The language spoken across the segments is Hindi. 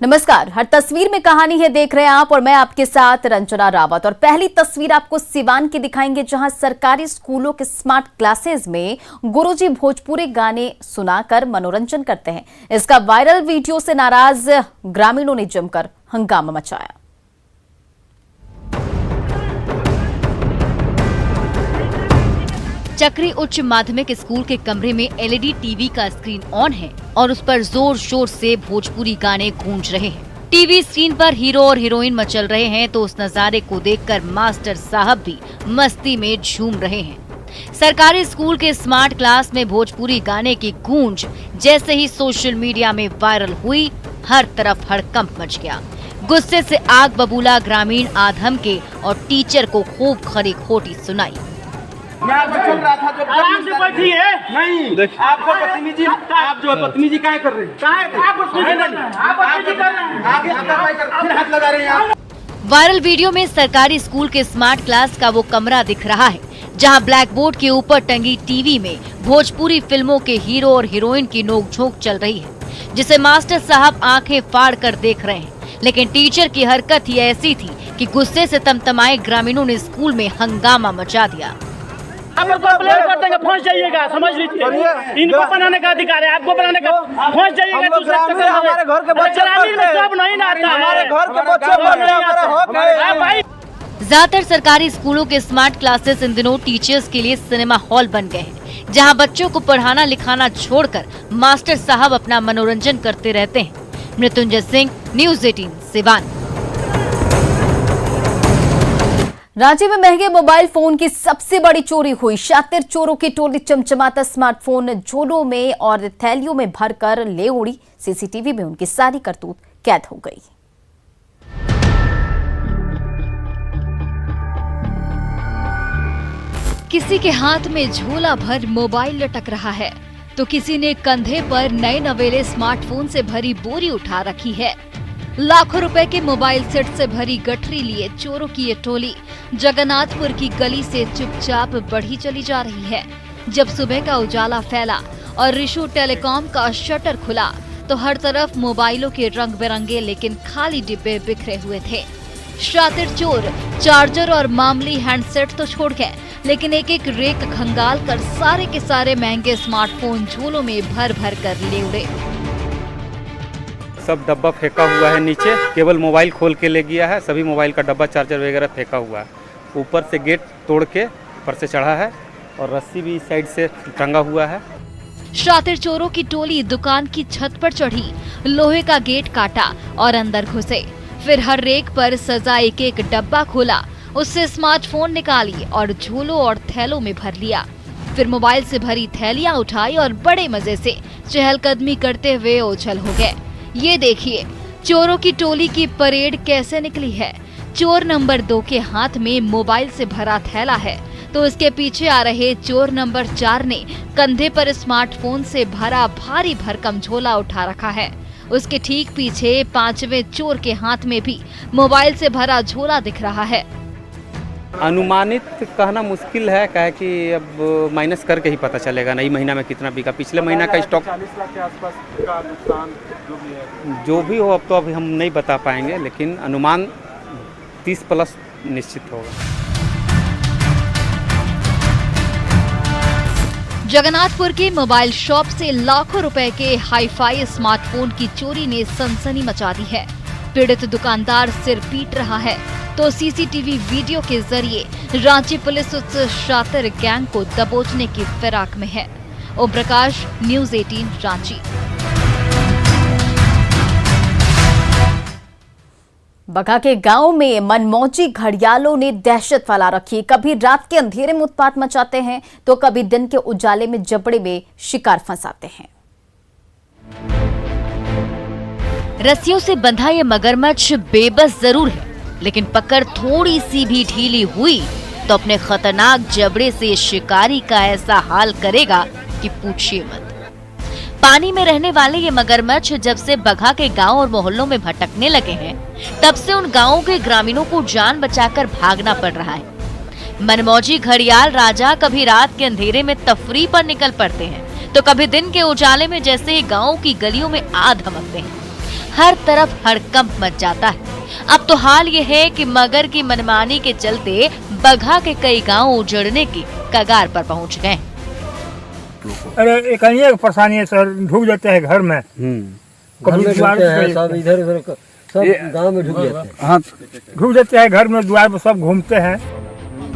नमस्कार। हर तस्वीर में कहानी है देख रहे हैं आप और मैं आपके साथ रंजना रावत। और पहली तस्वीर आपको सिवान की दिखाएंगे, जहां सरकारी स्कूलों के स्मार्ट क्लासेस में गुरुजी भोजपुरी गाने सुनाकर मनोरंजन करते हैं। इसका वायरल वीडियो से नाराज ग्रामीणों ने जमकर हंगामा मचाया। चक्री उच्च माध्यमिक स्कूल के कमरे में एलईडी टीवी का स्क्रीन ऑन है और उस पर जोर शोर से भोजपुरी गाने गूंज रहे हैं। टीवी स्क्रीन पर हीरो और हीरोइन मचल रहे हैं तो उस नजारे को देखकर मास्टर साहब भी मस्ती में झूम रहे हैं। सरकारी स्कूल के स्मार्ट क्लास में भोजपुरी गाने की गूंज जैसे ही सोशल मीडिया में वायरल हुई, हर तरफ हड़कंप मच गया। गुस्से से आग बबूला ग्रामीण आधम के और टीचर को खूब खरी खोटी सुनाई। मैं आपको चल रहा था जब आराम से बैठी है। नहीं, आपको बदतमीजी, आप जो है बदतमीजी काहे कर रहे हैं? आप बदतमीजी कर रहे हैं, आप बदतमीजी कर रहे हैं, आगे हाथापाई कर, फिर हाथ लगा रहे हैं आप। वायरल वीडियो में सरकारी स्कूल के स्मार्ट क्लास का वो कमरा दिख रहा है जहां ब्लैक बोर्ड के ऊपर टंगी टीवी में भोजपुरी फिल्मों के हीरो और हीरोइन की नोकझोंक चल रही है, जिसे मास्टर साहब आंखें फाड़ कर देख रहे हैं। लेकिन टीचर की हरकत ही ऐसी थी कि गुस्से से तमतमाए ग्रामीणों ने स्कूल में हंगामा मचा दिया। आप कंप्लेन कर देंगे, फंस जाइएगा, समझ लीजिए। इनको बनाने का अधिकार है, आपको बनाने का, फंस जाइएगा। दूसरे हमारे घर के बच्चे सब नहीं आता, हमारे घर के बच्चे। ज्यादातर सरकारी स्कूलों के स्मार्ट क्लासेस इन दिनों टीचर्स के लिए सिनेमा हॉल बन गए हैं, जहां बच्चों को पढ़ाना लिखाना छोड़कर मास्टर साहब अपना मनोरंजन करते रहते हैं। मृत्युंजय सिंह, न्यूज़ 18 सिवान। रांची में महंगे मोबाइल फोन की सबसे बड़ी चोरी हुई। शातिर चोरों की टोली चमचमाता स्मार्टफोन झोलों में और थैलियों में भरकर ले उड़ी। सीसीटीवी में उनकी सारी करतूत कैद हो गई। किसी के हाथ में झोला भर मोबाइल लटक रहा है तो किसी ने कंधे पर नए नवेले स्मार्टफोन से भरी बोरी उठा रखी है। लाखों रुपए के मोबाइल सेट से भरी गठरी लिए चोरों की ये टोली जगन्नाथपुर की गली से चुपचाप बढ़ी चली जा रही है। जब सुबह का उजाला फैला और रिशु टेलीकॉम का शटर खुला तो हर तरफ मोबाइलों के रंग बिरंगे लेकिन खाली डिब्बे बिखरे हुए थे। शातिर चोर चार्जर और मामूली हैंडसेट तो छोड़ गए, लेकिन एक एक रेक खंगाल कर सारे के सारे महंगे स्मार्टफोन झोलों में भर भर कर ले उड़े। सब डब्बा फेंका हुआ है नीचे, केवल मोबाइल खोल के ले गया है। सभी मोबाइल का डब्बा चार्जर वगैरह फेंका हुआ है। ऊपर से गेट तोड़ के ऊपर से चढ़ा है और रस्सी भी इस साइड से टंगा हुआ है। शातिर चोरों की टोली दुकान की छत पर चढ़ी, लोहे का गेट काटा और अंदर घुसे। फिर हर रेक पर सजा एक एक डब्बा खोला, उससे स्मार्टफोन निकाली और झोलों और थैलों में भर लिया। फिर मोबाइल से भरी थैलियां उठाई और बड़े मजे से चहलकदमी करते हुए ओझल हो गए। ये देखिए चोरों की टोली की परेड कैसे निकली है। चोर नंबर 2 के हाथ में मोबाइल से भरा थैला है तो उसके पीछे आ रहे चोर नंबर 4 ने कंधे पर स्मार्टफोन से भरा भारी भरकम झोला उठा रखा है। उसके ठीक पीछे 5वें चोर के हाथ में भी मोबाइल से भरा झोला दिख रहा है। अनुमानित कहना मुश्किल है, क्या है कि अब माइनस करके ही पता चलेगा नई महीना में कितना बिका। पिछले महीना का स्टॉक 40 लाख के आसपास का नुकसान जो भी हो अब तो अभी हम नहीं बता पाएंगे, लेकिन अनुमान 30 प्लस निश्चित होगा। जगन्नाथपुर के मोबाइल शॉप से लाखों रुपए के हाईफाई स्मार्टफोन की चोरी ने सनसनी मचा दी है। पीड़ित दुकानदार सिर पीट रहा है तो सीसीटीवी वीडियो के जरिए रांची पुलिस उस शातिर गैंग को दबोचने की फिराक में है। ओम प्रकाश, न्यूज़ 18 रांची। बघा के गांव में मनमौजी घड़ियालों ने दहशत फैला रखी। कभी रात के अंधेरे में उत्पात मचाते हैं तो कभी दिन के उजाले में जबड़े में शिकार फंसाते हैं। रस्सियों से बंधा ये मगरमच्छ बेबस जरूर है, लेकिन पकड़ थोड़ी सी भी ढीली हुई तो अपने खतरनाक जबड़े से शिकारी का ऐसा हाल करेगा कि पूछिए मत। पानी में रहने वाले ये मगरमच्छ जब से बघा के गांव और मोहल्लों में भटकने लगे हैं, तब से उन गांवों के ग्रामीणों को जान बचाकर भागना पड़ रहा है। मनमौजी घड़ियाल राजा कभी रात के अंधेरे में तफरी पर निकल पड़ते हैं तो कभी दिन के उजाले में जैसे गांव की गलियों में आ धमकते हैं। हर तरफ हड़कंप मच जाता है। अब तो हाल ये है कि मगर की मनमानी के चलते बगहा के कई गांव उजड़ने की कगार पर पहुंच गए। अरे एक अनेक परेशानी है सर, ढुक जाते हैं घर में, कभी द्वार पे सब इधर उधर सब गांव में ढुक जाते हैं। हाँ, ढुक जाते हैं घर में, द्वार पर सब घूमते हैं।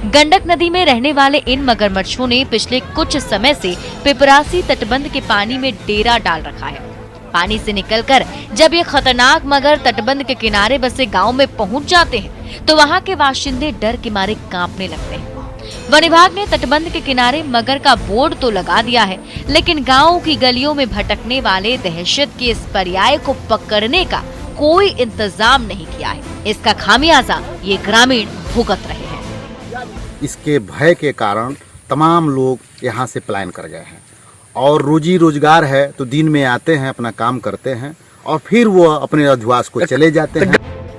गंडक नदी में रहने वाले इन मगरमच्छों ने पिछले कुछ समय से पिपरासी तटबंध के पानी में डेरा डाल रखा है। पानी से निकलकर जब ये खतरनाक मगर तटबंध के किनारे बसे गांव में पहुंच जाते हैं तो वहां के बाशिंदे डर के मारे कांपने लगते हैं। वन विभाग ने तटबंध के किनारे मगर का बोर्ड तो लगा दिया है, लेकिन गाँव की गलियों में भटकने वाले दहशत के इस पर्याय को पकड़ने का कोई इंतजाम नहीं किया है। इसका खामियाजा ये ग्रामीण भुगत रहे हैं। इसके भय के कारण तमाम लोग यहाँ से पलायन कर गए हैं और रोजी रोजगार है तो दिन में आते हैं, अपना काम करते हैं और फिर वो अपने अधिवास को चले जाते हैं।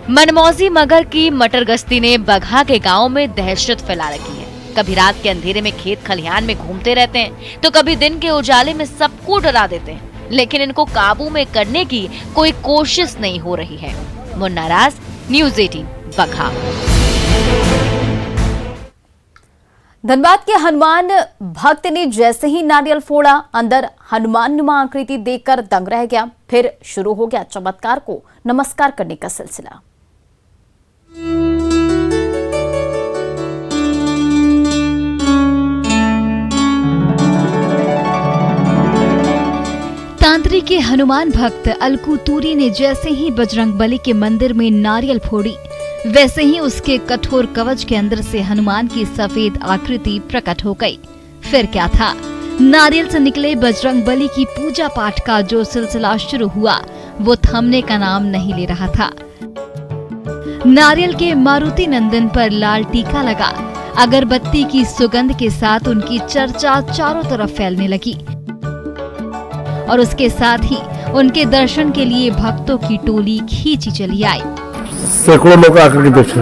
मनमौजी मगर की मटर गश्ती ने बगहा के गांव में दहशत फैला रखी है। कभी रात के अंधेरे में खेत खलिहान में घूमते रहते हैं तो कभी दिन के उजाले में सबको डरा देते हैं, लेकिन इनको काबू में करने की कोई कोशिश नहीं हो रही है। मुन्ना राज, न्यूज़ 18 बगहा। धनबाद के हनुमान भक्त ने जैसे ही नारियल फोड़ा, अंदर हनुमान नुमा आकृति देखकर दंग रह गया। फिर शुरू हो गया चमत्कार को नमस्कार करने का सिलसिला। तांत्रिक के हनुमान भक्त अलकू तूरी ने जैसे ही बजरंगबली के मंदिर में नारियल फोड़ी, वैसे ही उसके कठोर कवच के अंदर से हनुमान की सफेद आकृति प्रकट हो गई। फिर क्या था, नारियल से निकले बजरंगबली की पूजा पाठ का जो सिलसिला शुरू हुआ वो थमने का नाम नहीं ले रहा था। नारियल के मारुति नंदन पर लाल टीका लगा, अगरबत्ती की सुगंध के साथ उनकी चर्चा चारों तरफ फैलने लगी और उसके साथ ही उनके दर्शन के लिए भक्तों की टोली खींची चली आई। सैकड़ों लोग आकर के देखे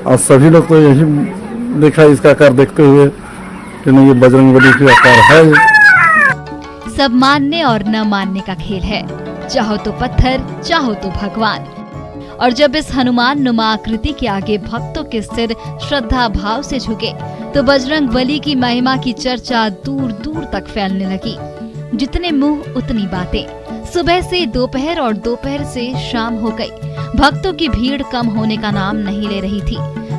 और सभी लोग तो यही देखा इसका आकार देखते हुए कि नहीं ये बजरंगबली की आकार है। सब मानने और न मानने का खेल है, चाहो तो पत्थर चाहो तो भगवान। और जब इस हनुमान नुमा आकृति के आगे भक्तों के सिर श्रद्धा भाव से झुके तो बजरंगबली की महिमा की चर्चा दूर दूर तक फैलने लगी। जितने मुंह उतनी बातें। सुबह से दोपहर और दोपहर से शाम हो गई, भक्तों की भीड़ कम होने का नाम नहीं ले रही थी।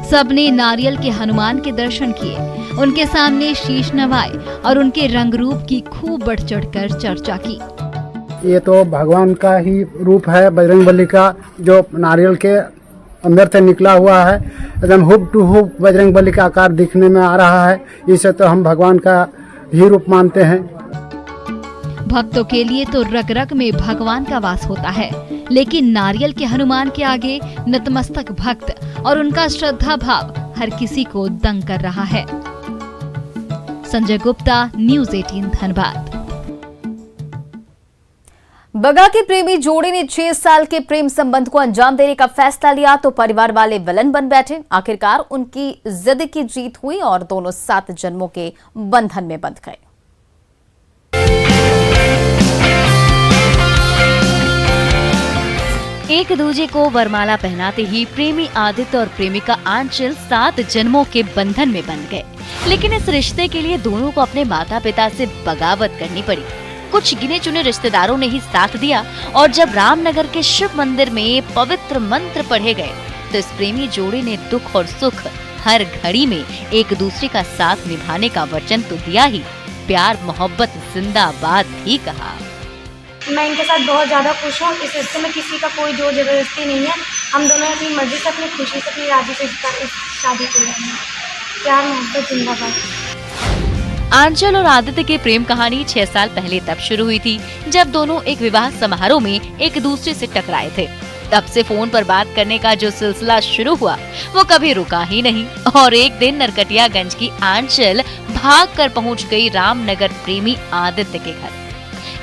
सबने नारियल के हनुमान के दर्शन किए, उनके सामने शीश नवाए और उनके रंग रूप की खूब बढ़ चढ़कर चर्चा की। ये तो भगवान का ही रूप है, बजरंगबली का, जो नारियल के अंदर से निकला हुआ है। एकदम हुब टू हुब बजरंगबली का आकार दिखने में आ रहा है। इसे तो हम भगवान का ही रूप मानते हैं। भक्तों के लिए तो रग रग में भगवान का वास होता है, लेकिन नारियल के हनुमान के आगे नतमस्तक भक्त और उनका श्रद्धा भाव हर किसी को दंग कर रहा है। संजय गुप्ता, न्यूज़ 18 धनबाद। बगहा के प्रेमी जोड़े ने 6 साल के प्रेम संबंध को अंजाम देने का फैसला लिया तो परिवार वाले विलन बन बैठे। आखिरकार उनकी जिद की जीत हुई और दोनों 7 जन्मों के बंधन में बंध गए। एक दूजे को वरमाला पहनाते ही प्रेमी आदित्य और प्रेमिका आंचल 7 जन्मों के बंधन में बंध गए। लेकिन इस रिश्ते के लिए दोनों को अपने माता पिता से बगावत करनी पड़ी। कुछ गिने चुने रिश्तेदारों ने ही साथ दिया और जब रामनगर के शिव मंदिर में पवित्र मंत्र पढ़े गए तो इस प्रेमी जोड़े ने दुख और सुख हर घड़ी में एक दूसरे का साथ निभाने का वचन तो दिया ही, प्यार मोहब्बत जिंदाबाद भी कहा। मैं इनके साथ बहुत ज़्यादा खुश हूँ। इस रिश्ते में किसी का कोई जोर जबरदस्ती नहीं है। हम दोनों अपनी मर्जी से, अपनी खुशी से, अपनी राजी से इस शादी कर रहे हैं। प्यार मोहब्बत जिंदाबाद। आंचल और आदित्य की प्रेम कहानी 6 साल पहले तब शुरू हुई थी जब दोनों एक विवाह समारोह में एक दूसरे से टकराए थे। तब से फोन पर बात करने का जो सिलसिला शुरू हुआ वो कभी रुका ही नहीं और एक दिन नरकटियागंज की आंचल भागकर पहुंच गई रामनगर प्रेमी आदित्य के घर।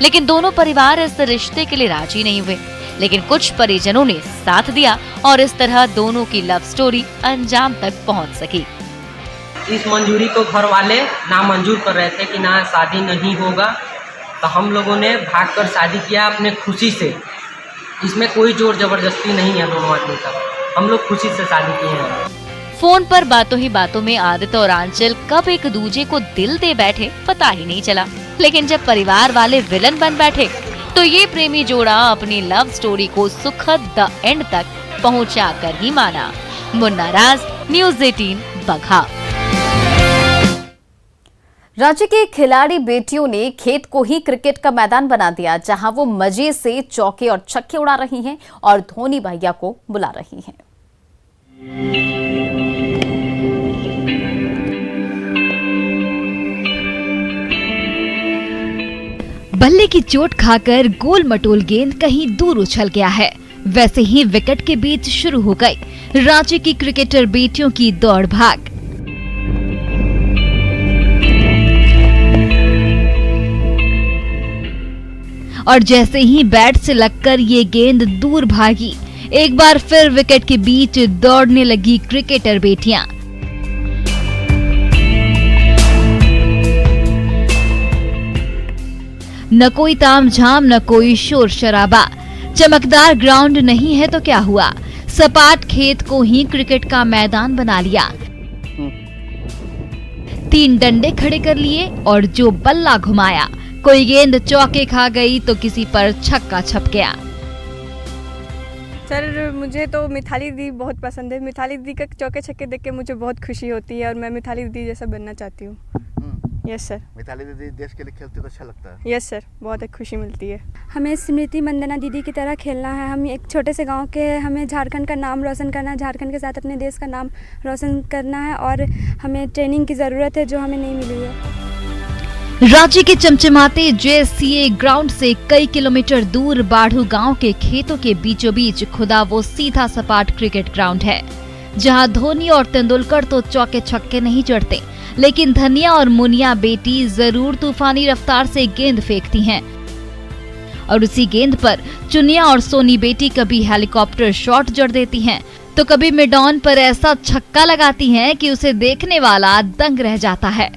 लेकिन दोनों परिवार इस रिश्ते के लिए राजी नहीं हुए, लेकिन कुछ परिजनों ने साथ दिया और इस तरह दोनों की लव स्टोरी अंजाम तक पहुंच सकी। इस मंजूरी को घर वाले नामंजूर कर रहे थे कि ना शादी नहीं होगा, तो हम लोगों ने भागकर शादी किया अपने खुशी से। इसमें कोई जोर जबरदस्ती नहीं है दोनों आदमी का। हम लोग खुशी से शादी किए हैं। फोन पर बातों ही बातों में आदित्य और आंचल कब एक दूजे को दिल दे बैठे पता ही नहीं चला, लेकिन जब परिवार वाले विलन बन बैठे तो ये प्रेमी जोड़ा अपनी लव स्टोरी को सुखद द एंड तक पहुंचा कर ही माना। मुन्ना राज, न्यूज़ 18 बघा। रांची की खिलाड़ी बेटियों ने खेत को ही क्रिकेट का मैदान बना दिया, जहां वो मजे से चौके और छक्के उड़ा रही हैं और धोनी भैया को बुला रही हैं। बल्ले की चोट खाकर गोल मटोल गेंद कहीं दूर उछल गया है। वैसे ही विकेट के बीच शुरू हो गई रांची की क्रिकेटर बेटियों की दौड़ भाग। और जैसे ही बैट से लगकर ये गेंद दूर भागी, एक बार फिर विकेट के बीच दौड़ने लगी क्रिकेटर बेटियां। न कोई तामझाम, न कोई शोर शराबा। चमकदार ग्राउंड नहीं है तो क्या हुआ, सपाट खेत को ही क्रिकेट का मैदान बना लिया। 3 डंडे खड़े कर लिए और जो बल्ला घुमाया, कोई गेंद चौके खा गई तो किसी पर छक्का छप गया। सर मुझे तो मिताली दीदी बहुत पसंद है। मिताली दीदी का चौके छक्के देख के मुझे बहुत खुशी होती है और मैं मिताली दीदी जैसा बनना चाहती हूँ। Yes sir. मिताली दीदी देश के लिए खेलती है तो अच्छा लगता है। यस सर, बहुत खुशी मिलती है। हमें स्मृति मंदना दीदी की तरह खेलना है। हम एक छोटे से गांव के, हमें झारखंड का नाम रोशन करना है, झारखंड के साथ अपने देश का नाम रोशन करना है और हमें ट्रेनिंग की ज़रूरत है जो हमें नहीं मिली है। रांची के चमचमाते JSCA ग्राउंड से कई किलोमीटर दूर बाढ़ू गांव के खेतों के बीचों बीच खुदा वो सीधा सपाट क्रिकेट ग्राउंड है, जहां धोनी और तेंदुलकर तो चौके छक्के नहीं जड़ते, लेकिन धनिया और मुनिया बेटी जरूर तूफानी रफ्तार से गेंद फेंकती हैं। और उसी गेंद पर चुनिया और सोनी बेटी कभी हेलीकॉप्टर शॉट जड़ देती हैं, तो कभी मिड ऑन पर ऐसा छक्का लगाती हैं कि उसे देखने वाला दंग रह जाता है।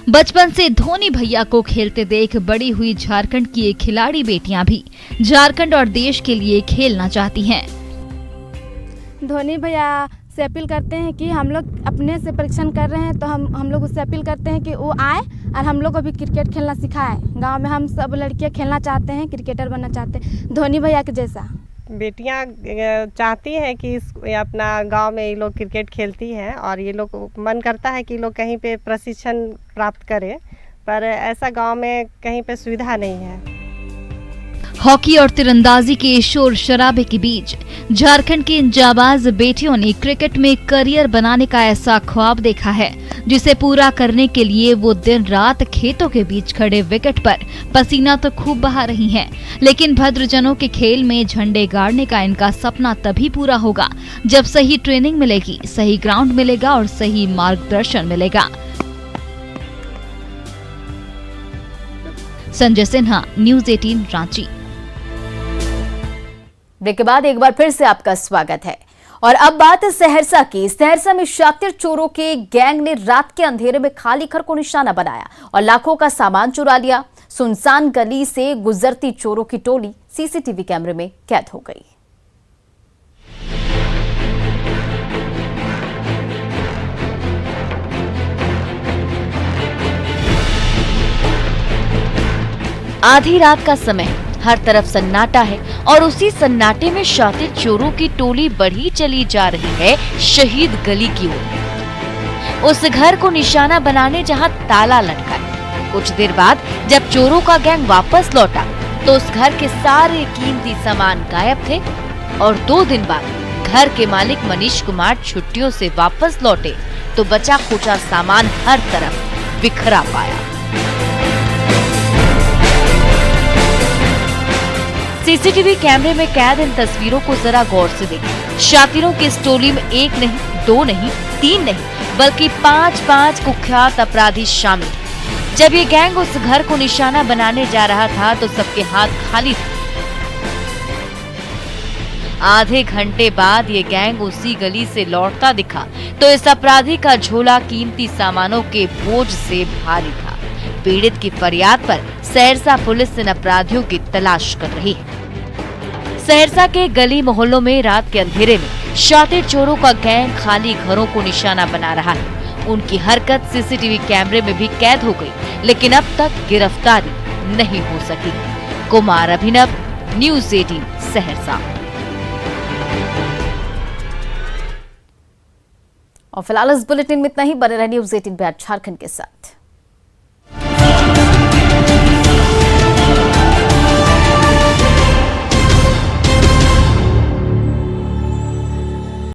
बचपन से धोनी भैया को खेलते देख बड़ी हुई झारखंड की ये खिलाड़ी बेटियां भी झारखंड और देश के लिए खेलना चाहती हैं। धोनी भैया से अपील करते हैं कि हम लोग अपने से परीक्षण कर रहे हैं, तो हम लोग उससे अपील करते हैं कि वो आए और हम लोग को भी क्रिकेट खेलना सिखाए। गांव में हम सब लड़कियां खेलना चाहते हैं, क्रिकेटर बनना चाहते हैं धोनी भैया के जैसा। बेटियां चाहती हैं कि अपना गांव में ये लोग क्रिकेट खेलती हैं और ये लोग मन करता है कि लोग कहीं पे प्रशिक्षण प्राप्त करें, पर ऐसा गांव में कहीं पे सुविधा नहीं है। हॉकी और तीरंदाजी के शोर शराबे के बीच झारखंड की इन जाबाज बेटियों ने क्रिकेट में करियर बनाने का ऐसा ख्वाब देखा है, जिसे पूरा करने के लिए वो दिन रात खेतों के बीच खड़े विकेट पर पसीना तो खूब बहा रही हैं, लेकिन भद्रजनों के खेल में झंडे गाड़ने का इनका सपना तभी पूरा होगा जब सही ट्रेनिंग मिलेगी, सही ग्राउंड मिलेगा और सही मार्गदर्शन मिलेगा। संजय सिन्हा, न्यूज़ 18 रांची। ब्रेक के बाद एक बार फिर से आपका स्वागत है और अब बात है सहरसा की। सहरसा में शातिर चोरों के गैंग ने रात के अंधेरे में खाली घर को निशाना बनाया और लाखों का सामान चुरा लिया। सुनसान गली से गुजरती चोरों की टोली सीसीटीवी कैमरे में कैद हो गई। आधी रात का समय, हर तरफ सन्नाटा है और उसी सन्नाटे में शातिर चोरों की टोली बढ़ी चली जा रही है शहीद गली की ओर, उस घर को निशाना बनाने जहां ताला लटका है। कुछ देर बाद जब चोरों का गैंग वापस लौटा तो उस घर के सारे कीमती सामान गायब थे और 2 दिन बाद घर के मालिक मनीष कुमार छुट्टियों से वापस लौटे तो बचा खुचा सामान हर तरफ बिखरा पाया। सीसीटीवी कैमरे में कैद इन तस्वीरों को जरा गौर से देखें। शातिरों की इस टोली में 1 नहीं, 2 नहीं, 3 नहीं, बल्कि 5 कुख्यात अपराधी शामिल। जब ये गैंग उस घर को निशाना बनाने जा रहा था तो सबके हाथ खाली थे। आधे घंटे बाद ये गैंग उसी गली से लौटता दिखा तो इस अपराधी का झोला कीमती सामानों के बोझ से भारी था। पीड़ित की फरियाद पर सहरसा पुलिस इन अपराधियों की तलाश कर रही है। सहरसा के गली मोहल्लों में रात के अंधेरे में शातिर चोरों का गैंग खाली घरों को निशाना बना रहा है। उनकी हरकत सीसीटीवी कैमरे में भी कैद हो गई, लेकिन अब तक गिरफ्तारी नहीं हो सकी। कुमार अभिनव, न्यूज़ 18 सहरसा। और फिलहाल इस बुलेटिन में इतना ही। बने रहे न्यूज़ 18 झारखंड के साथ।